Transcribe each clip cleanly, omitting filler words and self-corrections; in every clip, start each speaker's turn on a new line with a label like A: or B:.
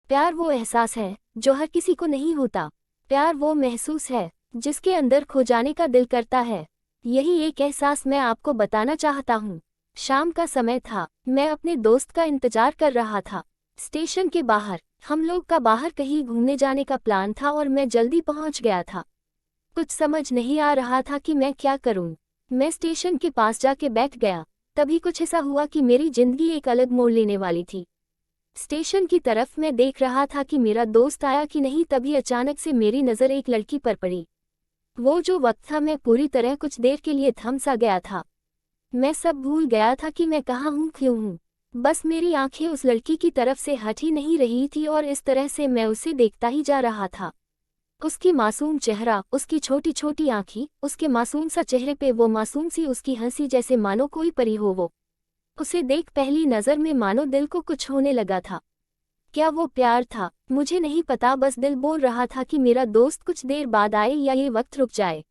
A: प्यार वो एहसास है जो हर किसी को नहीं होता। प्यार वो महसूस है जिसके अंदर खो जाने का दिल करता है। यही एक एहसास मैं आपको बताना चाहता हूँ। शाम का समय था, मैं अपने दोस्त का इंतजार कर रहा था। स्टेशन के बाहर हम लोग का बाहर कहीं घूमने जाने का प्लान था और मैं जल्दी पहुंच गया था। कुछ समझ नहीं आ रहा था कि मैं क्या करूं। मैं स्टेशन के पास जाके बैठ गया। तभी कुछ ऐसा हुआ कि मेरी जिंदगी एक अलग मोड़ लेने वाली थी। स्टेशन की तरफ मैं देख रहा था कि मेरा दोस्त आया कि नहीं, तभी अचानक से मेरी नज़र एक लड़की पर पड़ी। वो जो वक्त था, मैं पूरी तरह कुछ देर के लिए थम सा गया था। मैं सब भूल गया था कि मैं कहाँ हूँ, क्यों हूँ। बस मेरी आंखें उस लड़की की तरफ से हट ही नहीं रही थी और इस तरह से मैं उसे देखता ही जा रहा था। उसकी मासूम चेहरा, उसकी छोटी छोटी आंखें, उसके मासूम सा चेहरे पे वो मासूम सी उसकी हंसी, जैसे मानो कोई परी हो वो। उसे देख पहली नज़र में मानो दिल को कुछ होने लगा था। क्या वो प्यार था? मुझे नहीं पता, बस दिल बोल रहा था कि मेरा दोस्त कुछ देर बाद आए या ये वक्त रुक जाए।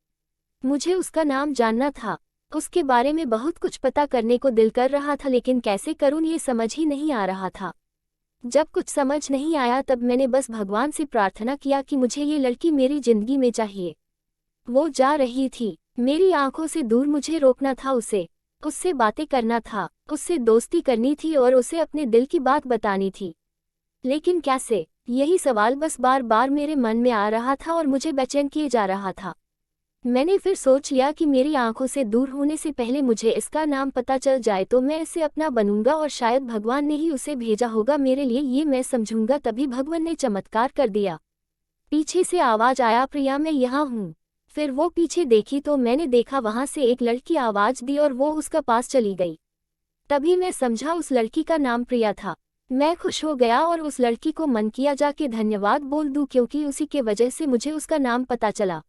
A: मुझे उसका नाम जानना था, उसके बारे में बहुत कुछ पता करने को दिल कर रहा था, लेकिन कैसे करूं ये समझ ही नहीं आ रहा था। जब कुछ समझ नहीं आया तब मैंने बस भगवान से प्रार्थना किया कि मुझे ये लड़की मेरी जिंदगी में चाहिए। वो जा रही थी, मेरी आंखों से दूर, मुझे रोकना था उसे। उससे बातें करना था, उससे दोस्ती करनी थी और उसे अपने दिल की बात बतानी थी। लेकिन कैसे? यही सवाल बस बार बार मेरे मन में आ रहा था और मुझे बेचैन किए जा रहा था। मैंने फिर सोच लिया कि मेरी आंखों से दूर होने से पहले मुझे इसका नाम पता चल जाए तो मैं इसे अपना बनूंगा और शायद भगवान ने ही उसे भेजा होगा मेरे लिए, ये मैं समझूंगा। तभी भगवान ने चमत्कार कर दिया। पीछे से आवाज आया, प्रिया मैं यहाँ हूँ। फिर वो पीछे देखी तो मैंने देखा वहां से एक लड़की आवाज दी और वो उसका पास चली गई। तभी मैं समझा उस लड़की का नाम प्रिया था। मैं खुश हो गया और उस लड़की को मन किया जाके धन्यवाद बोल दूं, क्योंकि उसी के वजह से मुझे उसका नाम पता चला।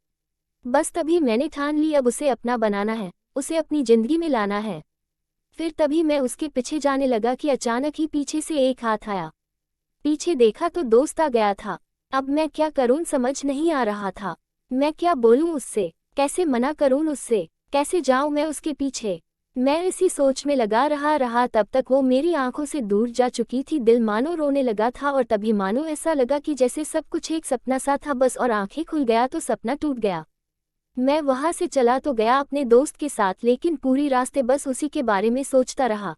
A: बस तभी मैंने ठान ली अब उसे अपना बनाना है, उसे अपनी जिंदगी में लाना है। फिर तभी मैं उसके पीछे जाने लगा कि अचानक ही पीछे से एक हाथ आया। पीछे देखा तो दोस्त आ गया था। अब मैं क्या करूं समझ नहीं आ रहा था। मैं क्या बोलूं उससे, कैसे मना करूं उससे, कैसे जाऊं मैं उसके पीछे। मैं इसी सोच में लगा रहा तब तक वो मेरी आंखों से दूर जा चुकी थी। दिल मानो रोने लगा था और तभी मानो ऐसा लगा कि जैसे सब कुछ एक सपना सा था बस, और आंखें खुल गया तो सपना टूट गया। मैं वहां से चला तो गया अपने दोस्त के साथ, लेकिन पूरी रास्ते बस उसी के बारे में सोचता रहा।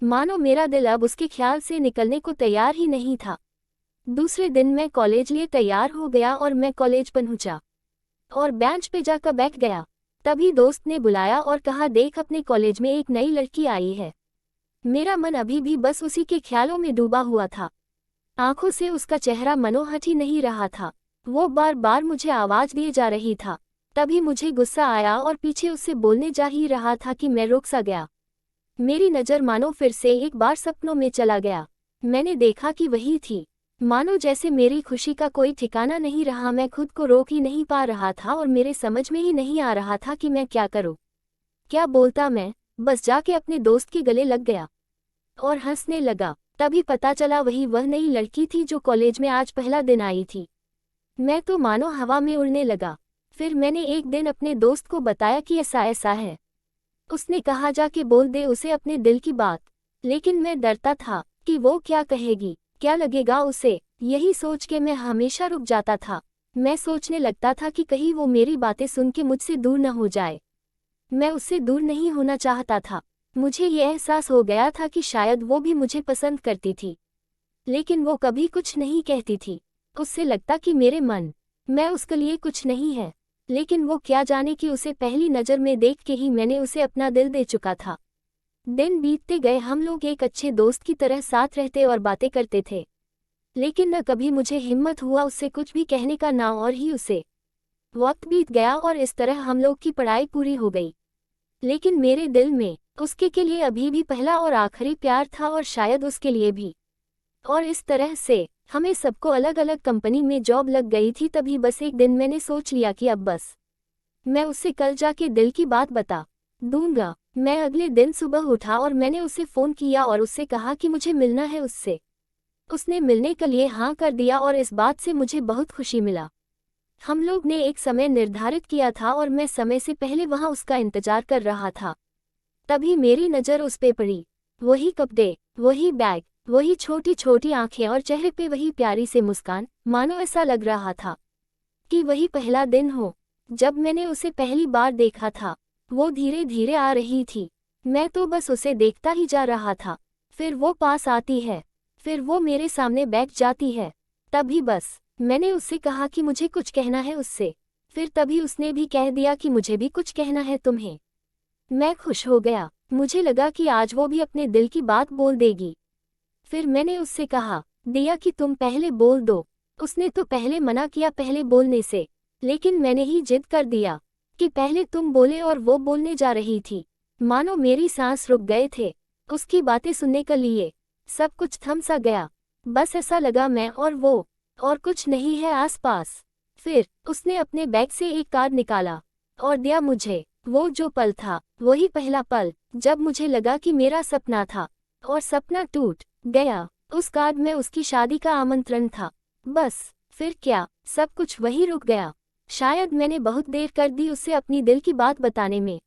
A: मानो मेरा दिल अब उसके ख्याल से निकलने को तैयार ही नहीं था। दूसरे दिन मैं कॉलेज लिए तैयार हो गया और मैं कॉलेज पहुंचा और बेंच पे जाकर बैठ गया। तभी दोस्त ने बुलाया और कहा, देख अपने कॉलेज में एक नई लड़की आई है। मेरा मन अभी भी बस उसी के ख्यालों में डूबा हुआ था। आंखों से उसका चेहरा मनोहर ही नहीं रहा था। वो बार बार मुझे आवाज दिए जा रही था। तभी मुझे गुस्सा आया और पीछे उससे बोलने जा ही रहा था कि मैं रुक सा गया। मेरी नज़र मानो फिर से एक बार सपनों में चला गया। मैंने देखा कि वही थी। मानो जैसे मेरी खुशी का कोई ठिकाना नहीं रहा। मैं खुद को रोक ही नहीं पा रहा था और मेरे समझ में ही नहीं आ रहा था कि मैं क्या करूं, क्या बोलता। मैं बस जाके अपने दोस्त के गले लग गया और हंसने लगा। तभी पता चला वही वह नई लड़की थी जो कॉलेज में आज पहला दिन आई थी। मैं तो मानो हवा में उड़ने लगा। फिर मैंने एक दिन अपने दोस्त को बताया कि ऐसा ऐसा है। उसने कहा जाके बोल दे उसे अपने दिल की बात। लेकिन मैं डरता था कि वो क्या कहेगी, क्या लगेगा उसे। यही सोच के मैं हमेशा रुक जाता था। मैं सोचने लगता था कि कहीं वो मेरी बातें सुन के मुझसे दूर न हो जाए। मैं उससे दूर नहीं होना चाहता था। मुझे ये एहसास हो गया था कि शायद वो भी मुझे पसंद करती थी, लेकिन वो कभी कुछ नहीं कहती थी। उससे लगता कि मेरे मन मैं उसके लिए कुछ नहीं है, लेकिन वो क्या जाने कि उसे पहली नज़र में देख के ही मैंने उसे अपना दिल दे चुका था। दिन बीतते गए, हम लोग एक अच्छे दोस्त की तरह साथ रहते और बातें करते थे, लेकिन न कभी मुझे हिम्मत हुआ उससे कुछ भी कहने का, ना और ही उसे। वक्त बीत गया और इस तरह हम लोग की पढ़ाई पूरी हो गई, लेकिन मेरे दिल में उसके के लिए अभी भी पहला और आखिरी प्यार था और शायद उसके लिए भी। और इस तरह से हमें सबको अलग अलग कंपनी में जॉब लग गई थी। तभी बस एक दिन मैंने सोच लिया कि अब बस मैं उससे कल जाके दिल की बात बता दूंगा। मैं अगले दिन सुबह उठा और मैंने उसे फ़ोन किया और उससे कहा कि मुझे मिलना है उससे। उसने मिलने के लिए हाँ कर दिया और इस बात से मुझे बहुत खुशी मिला। हम लोग ने एक समय निर्धारित किया था और मैं समय से पहले वहाँ उसका इंतजार कर रहा था। तभी मेरी नज़र उस पे पड़ी। वही कपड़े, वही बैग, वही छोटी छोटी आंखें और चेहरे पे वही प्यारी से मुस्कान, मानो ऐसा लग रहा था कि वही पहला दिन हो जब मैंने उसे पहली बार देखा था। वो धीरे धीरे आ रही थी, मैं तो बस उसे देखता ही जा रहा था। फिर वो पास आती है, फिर वो मेरे सामने बैठ जाती है। तभी बस मैंने उससे कहा कि मुझे कुछ कहना है उससे। फिर तभी उसने भी कह दिया कि मुझे भी कुछ कहना है तुम्हें। मैं खुश हो गया, मुझे लगा कि आज वो भी अपने दिल की बात बोल देगी। फिर मैंने उससे कहा, दिया कि तुम पहले बोल दो। उसने तो पहले मना किया पहले बोलने से, लेकिन मैंने ही जिद कर दिया कि पहले तुम बोले और वो बोलने जा रही थी। मानो मेरी सांस रुक गए थे उसकी बातें सुनने के लिए। सब कुछ थम सा गया, बस ऐसा लगा मैं और वो, और कुछ नहीं है आसपास। फिर उसने अपने बैग से एक कार्ड निकाला और दिया मुझे। वो जो पल था वही पहला पल जब मुझे लगा कि मेरा सपना था और सपना टूट गया। उस कार्ड में उसकी शादी का आमंत्रण था। बस फिर क्या, सब कुछ वही रुक गया। शायद मैंने बहुत देर कर दी उसे अपनी दिल की बात बताने में,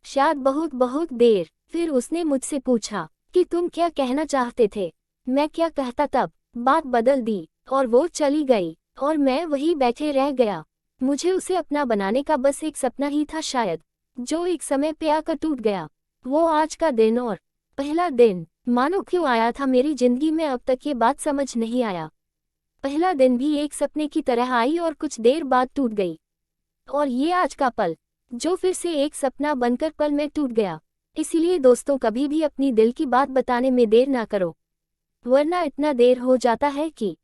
A: शायद बहुत बहुत देर। फिर उसने मुझसे पूछा कि तुम क्या कहना चाहते थे। मैं क्या कहता, तब बात बदल दी और वो चली गई और मैं वहीं बैठे रह गया। मुझे उसे अपना बनाने का बस एक सपना ही था शायद, जो एक समय पे आकर टूट गया। वो आज का दिन और पहला दिन मानो क्यों आया था मेरी जिंदगी में, अब तक ये बात समझ नहीं आया। पहला दिन भी एक सपने की तरह आई और कुछ देर बाद टूट गई। और ये आज का पल जो फिर से एक सपना बनकर पल में टूट गया। इसीलिए दोस्तों, कभी भी अपनी दिल की बात बताने में देर ना करो, वरना इतना देर हो जाता है कि